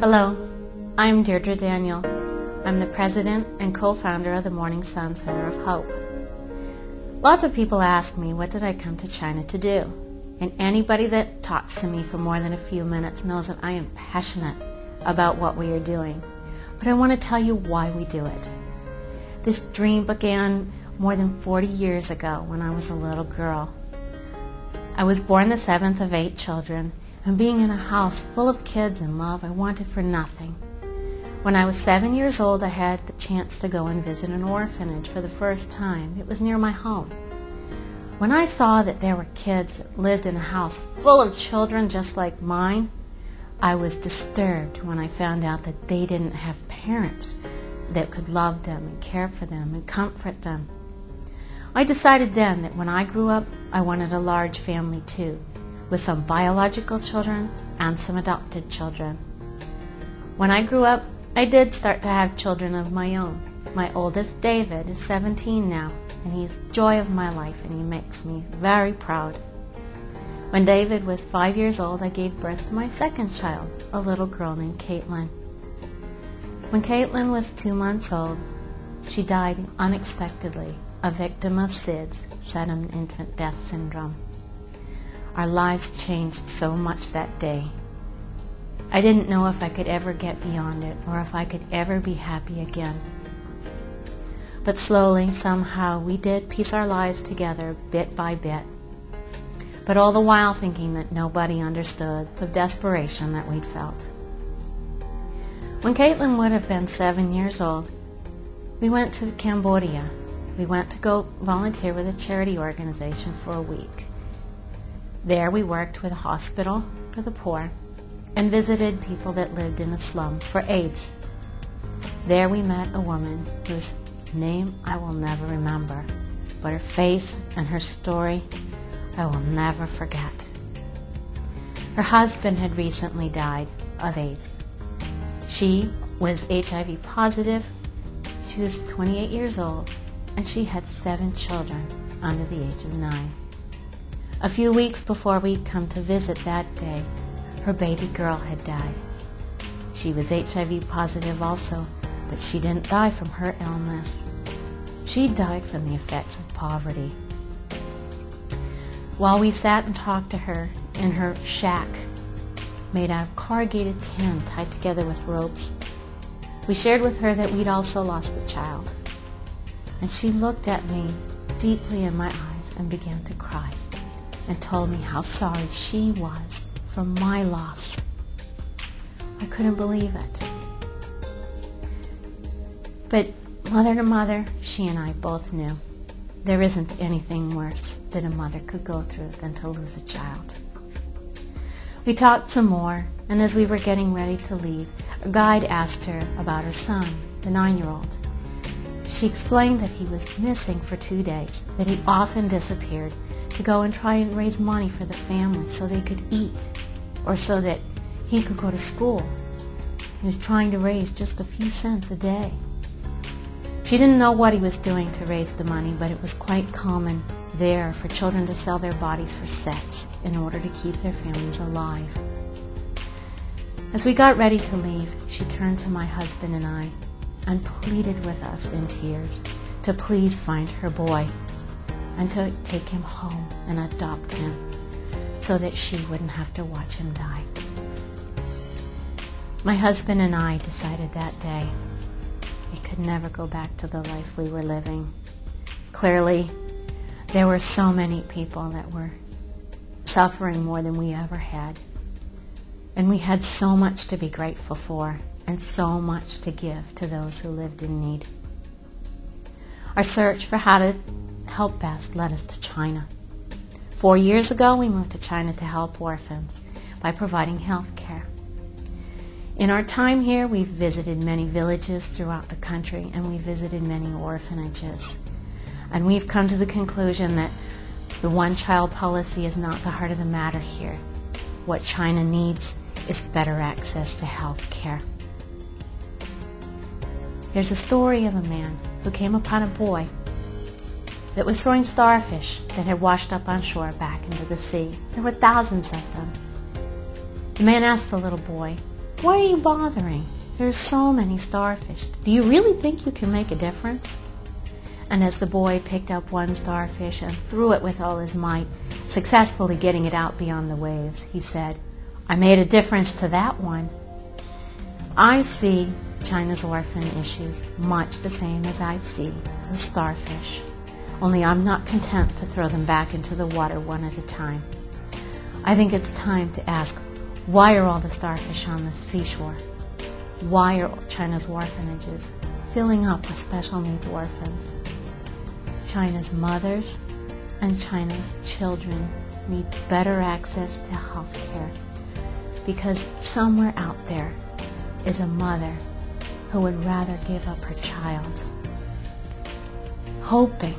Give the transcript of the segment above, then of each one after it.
Hello, I'm Deirdre Daniel. I'm the president and co-founder of the Morning Sun Center of Hope. Lots of people ask me, what did I come to China to do? And anybody that talks to me for more than a few minutes knows that I am passionate about what we are doing. But I want to tell you why we do it. This dream began more than 40 years ago when I was a little girl. I was born the seventh of 8 children, and being in a house full of kids and love, I wanted for nothing. When I was 7 years old, I had the chance to go and visit an orphanage for the first time. It was near my home. When I saw that there were kids that lived in a house full of children just like mine, I was disturbed when I found out that they didn't have parents that could love them and care for them and comfort them. I decided then that when I grew up, I wanted a large family too, with some biological children and some adopted children. When I grew up, I did start to have children of my own. My oldest, David, is 17 now, and he's the joy of my life, and he makes me very proud. When David was 5 years old, I gave birth to my second child, a little girl named Caitlin. When Caitlin was 2 months old, she died unexpectedly, a victim of SIDS, sudden infant death syndrome. Our lives changed so much that day. I didn't know if I could ever get beyond it or if I could ever be happy again. But slowly, somehow, we did piece our lives together bit by bit. But all the while thinking that nobody understood the desperation that we'd felt. When Caitlin would have been 7 years old, we went to Cambodia. We went to go volunteer with a charity organization for a week. There we worked with a hospital for the poor and visited people that lived in a slum for AIDS. There we met a woman whose name I will never remember, but her face and her story I will never forget. Her husband had recently died of AIDS. She was HIV positive, she was 28 years old, and she had 7 children under the age of 9. A few weeks before we'd come to visit that day, her baby girl had died. She was HIV positive also, but she didn't die from her illness. She died from the effects of poverty. While we sat and talked to her in her shack, made out of corrugated tin tied together with ropes, we shared with her that we'd also lost a child. And she looked at me deeply in my eyes and began to cry, and told me how sorry she was for my loss. I couldn't believe it. But mother to mother, she and I both knew there isn't anything worse that a mother could go through than to lose a child. We talked some more, and as we were getting ready to leave, a guide asked her about her son, the 9-year-old. She explained that he was missing for 2 days, that he often disappeared to go and try and raise money for the family so they could eat, or so that he could go to school. He was trying to raise just a few cents a day. She didn't know what he was doing to raise the money, but it was quite common there for children to sell their bodies for sex in order to keep their families alive. As we got ready to leave, she turned to my husband and I and pleaded with us in tears to please find her boy and to take him home and adopt him so that she wouldn't have to watch him die. My husband and I decided that day we could never go back to the life we were living. Clearly, there were so many people that were suffering more than we ever had. And we had so much to be grateful for and so much to give to those who lived in need. Our search for how to help best led us to China. 4 years ago, we moved to China to help orphans by providing health care. In our time here, we've visited many villages throughout the country, and we visited many orphanages. And we've come to the conclusion that the one-child policy is not the heart of the matter here. What China needs is better access to health care. There's a story of a man who came upon a boy that was throwing starfish that had washed up on shore back into the sea. There were thousands of them. The man asked the little boy, Why are you bothering? There's so many starfish. Do you really think you can make a difference? And as the boy picked up one starfish and threw it with all his might, successfully getting it out beyond the waves, he said, "I made a difference to that one." I see China's orphan issues much the same as I see the starfish, only I'm not content to throw them back into the water one at a time. I think it's time to ask, why are all the starfish on the seashore? Why are China's orphanages filling up with special needs orphans? China's mothers and China's children need better access to health care, because somewhere out there is a mother who would rather give up her child, hoping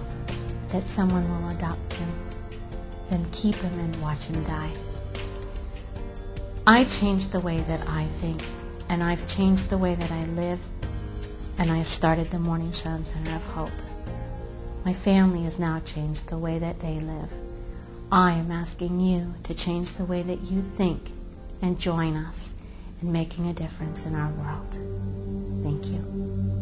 that someone will adopt him, than keep him and watch him die. I changed the way that I think, and I've changed the way that I live, and I started the Morning Sun Center of Hope. My family has now changed the way that they live. I am asking you to change the way that you think and join us in making a difference in our world. Thank you.